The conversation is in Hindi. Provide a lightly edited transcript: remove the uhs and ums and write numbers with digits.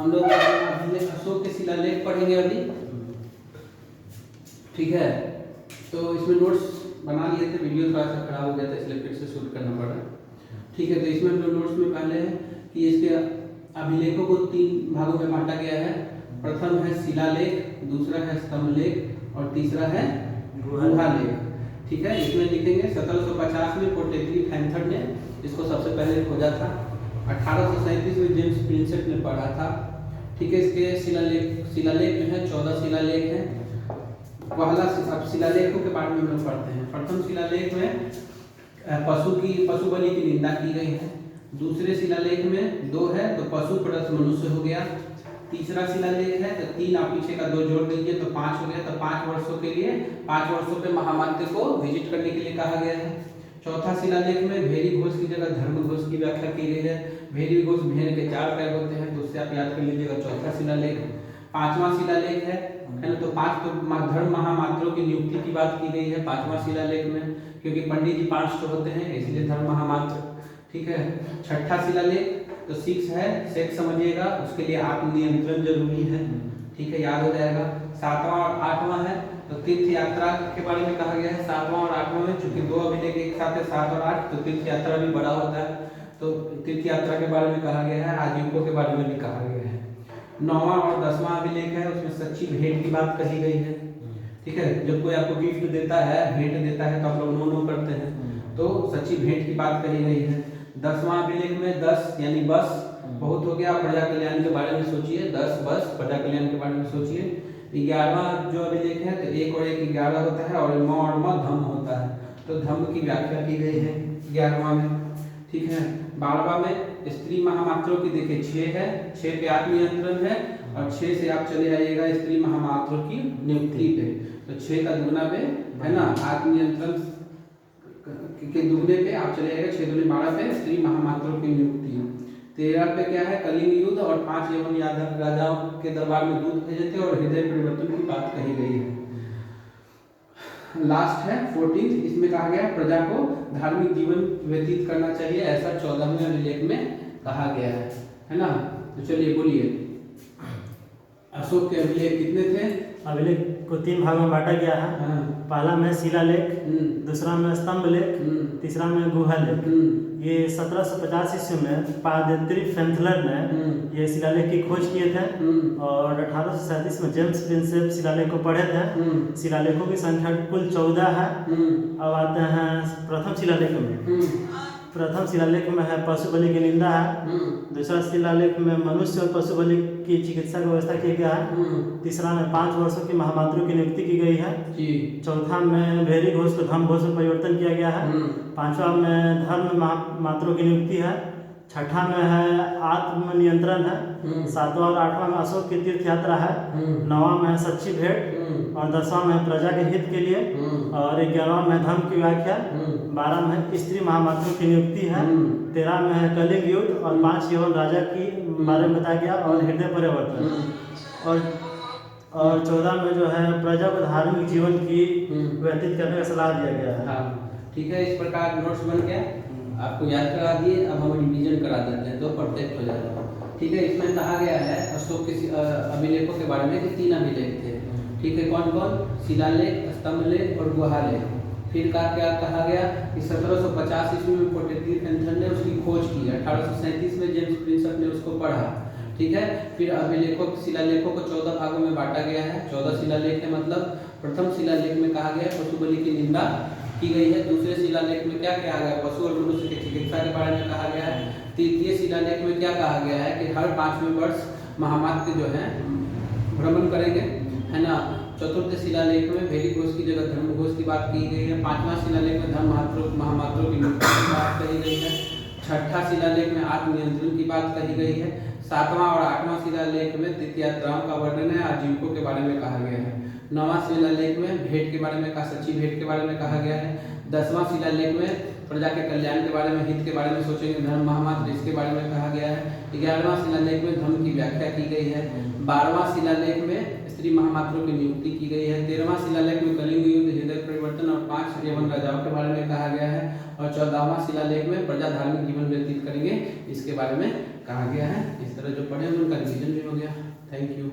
हम लोग अभी अशोक के शिलालेख पढ़ेंगे अभी। ठीक है, तो इसमें नोट्स बना लिए थे, वीडियो थोड़ा सा खराब हो गया था इसलिए फिर से शूट करना पड़ा। ठीक है, तो इसमें हम लोग नोट्स में पहले है कि इसके अभिलेखों को 3 भागों में बांटा गया है। प्रथम है शिलालेख, दूसरा है स्तंभलेख और तीसरा है गुहालेख। ठीक है, इसमें लिखेंगे 1750 में पोर्टेटरी फैंथर ने इसको सबसे पहले खोजा था। 1837 में जेम्स प्रिंसेप ने पढ़ा था। ठीक है, इसके शिलालेख में है 14 शिलालेख हैं। पहला अब शिलालेखों के बारे में हम लोग पढ़ते हैं। प्रथम शिलालेख में पशु बलि की निंदा की गई है। दूसरे शिलालेख में 2 है तो पशु प्लस मनुष्य हो गया। तीसरा शिलालेख है तो 3 आप पीछे का 2 जोड़ दीजिए तो 5 हो गया। तो 5 वर्षों के लिए 5 वर्षों पे महामात्य को विजिट करने के लिए कहा गया है। चौथा शिलालेख में भेरी घोष की जगह धर्म घोष की व्याख्या की गई है। भेरी घोष भेड़ के 4 पैर होते हैं तो उससे आप याद कर लीजिएगा चौथा शिलालेख। 5वां शिलालेख है ना, तो 5 तो धर्म महामात्रों की नियुक्ति की बात की गई है 5वां शिलालेख में, क्योंकि पंडित जी 5 तो होते हैं इसलिए धर्म महामात्र। ठीक है, छठा शिलालेख तो 6 है, 6 समझिएगा, उसके लिए आत्म नियंत्रण जरूरी है। ठीक है, याद हो जाएगा। 7वां और 8वां है तो तीर्थ यात्रा के बारे में कहा गया है 7वां और 8वां में, चूंकि 2 अभिलेख एक साथ है 7 और 8, तो तीर्थ यात्रा भी बड़ा होता है तो तीर्थ यात्रा के बारे में कहा गया है। आजीविकों के बारे में भी कहा गया है। 9वां और 10वां अभिलेख है, उसमें सच्ची भेंट की बात कही गई है। ठीक है, जब कोई आपको गिफ्ट देता है, भेंट देता है तो आप लोग नो करते हैं, तो सच्ची भेंट की बात कही गई है। 10वां अभिलेख में 10 यानी बस बहुत हो गया, प्रजा कल्याण के बारे में सोचिए, 10 बस प्रजा कल्याण के बारे में सोचिए। 11वां जो अभिलेख है तो 1 और 1 11 होता है और म और म धम्म होता है, तो धम्म की व्याख्या की गई है 11वां में। ठीक है, 12वां में स्त्री महामात्रों की देखिए 6 है, 6 पे आत्मनियंत्रण है और 6 से आप चले आइएगा स्त्री महामात्रों की नियुक्ति पे, तो 6 का दुगना पे है ना, आत्मनियंत्रण के दुगने पे आप चले आइएगा 6 दूनी 12 पे स्त्री महामात्रों की नियुक्ति। 13 पे क्या है, कलिंग युद्ध और 5 यमन यादव राजाओं के दरबार में दूध भेजे थे और हृदय परिवर्तन की बात कही गई है। लास्ट है 14, इसमें कहा गया प्रजा को धार्मिक जीवन व्यतीत करना चाहिए, ऐसा 14वें अभिलेख में कहा गया है ना। तो चलिए बोलिए, अशोक के अभिलेख कितने थे? अभिलेख को 3 भागों में बांटा गया है। पहला में शिलालेख, दूसरा में स्तंभलेख, तीसरा में गुहालेख। ये 1750 ईस्वी में पादत्री फैंथलर ने ये शिलालेख की खोज किए थे और 1837 में जेम्स प्रिंसेप शिलालेख को पढ़े थे। शिलालेखों की संख्या कुल 14 है। अब आते हैं प्रथम शिलालेख में। प्रथम शिलालेख में है पशु बलि की निंदा है। दूसरा शिलालेख में मनुष्य और पशु बलि की चिकित्सा की व्यवस्था की गया है। तीसरा में 5 वर्षों की महामात्रों की नियुक्ति की गई है। चौथा में भेरी घोष को धम्म घोष में परिवर्तन किया गया है। 5वां में धर्म महामात्रों की नियुक्ति है। 6ठा में है आत्म नियंत्रण है। 7वां और 8वां में अशोक की तीर्थ यात्रा है। 9वां में है सच्ची भेंट और 10वां में प्रजा के हित के लिए और 11वां में धर्म की व्याख्या। 12 में स्त्री महामात्रों की नियुक्ति है। 13 में है कलिंग युद्ध और 5 यवन राजा की बारे में बताया गया और हृदय परिवर्तन और 14 में जो है प्रजा को धार्मिक जीवन की व्यतीत करने का सलाह दिया गया है। ठीक है, इस प्रकार नोट्स बन गया, आपको याद करा दिए। अब हम रिवीजन करा देते हैं तो परफेक्ट हो जाएगा। ठीक है, इसमें कहा गया है अशोक के अभिलेखों के बारे में कि 3 अभिलेख थे। ठीक है, कौन कौन? शिलालेख, स्तंभलेख और गुहालेख। फिर क्या कहा गया कि 1750 ईस्वी में पोर्टेटरी फैंथर ने उसकी खोज की। 1837 में जेम्स प्रिंसेप ने उसको पढ़ा। ठीक है, फिर शिलालेखों को 14 भागों में बांटा गया है। 14 शिलालेख है, मतलब प्रथम शिलालेख में कहा गया पशु बलि की निंदा की गई है। दूसरे शिलालेख में क्या कहा गया? पशु और मनुष्य की चिकित्सा के बारे में कहा गया है। तृतीय शिलालेख में क्या कहा गया है कि हर 5वें वर्ष महामात्य जो है भ्रमण करेंगे, है ना। चतुर्थ शिलालेख में भेरी घोष की जगह धर्म घोष की बात की गई है। 5वां शिलालेख में धर्म महामात्रों की नियुक्ति की बात कही गई है। 6ठा शिलालेख में आत्मनियंत्रण की बात कही गई है। 7वां और 8वां शिलालेख में तीर्थयात्राओं का वर्णन है, आजीविकों के बारे में कहा गया है। 9वां शिलालेख में भेंट के बारे में सच्ची भेंट के बारे में कहा गया है। 10वां शिलालेख में प्रजा के कल्याण के बारे में, हित के बारे में सोचेंगे, धर्म महामात्र इसके बारे में कहा गया है। 11वां शिलालेख में धर्म की व्याख्या की गई है। 12वां शिलालेख में स्त्री महामात्रों की नियुक्ति की गई है। 13वां शिलालेख में कलिंग युद्ध, हृदय परिवर्तन और 5 यवन राजाओं के बारे में कहा गया है। और 14वां शिलालेख में प्रजा धार्मिक जीवन व्यतीत करेंगे इसके बारे में कहा गया है। इस तरह जो पढ़े उनका रिवीजन भी हो गया। Thank you.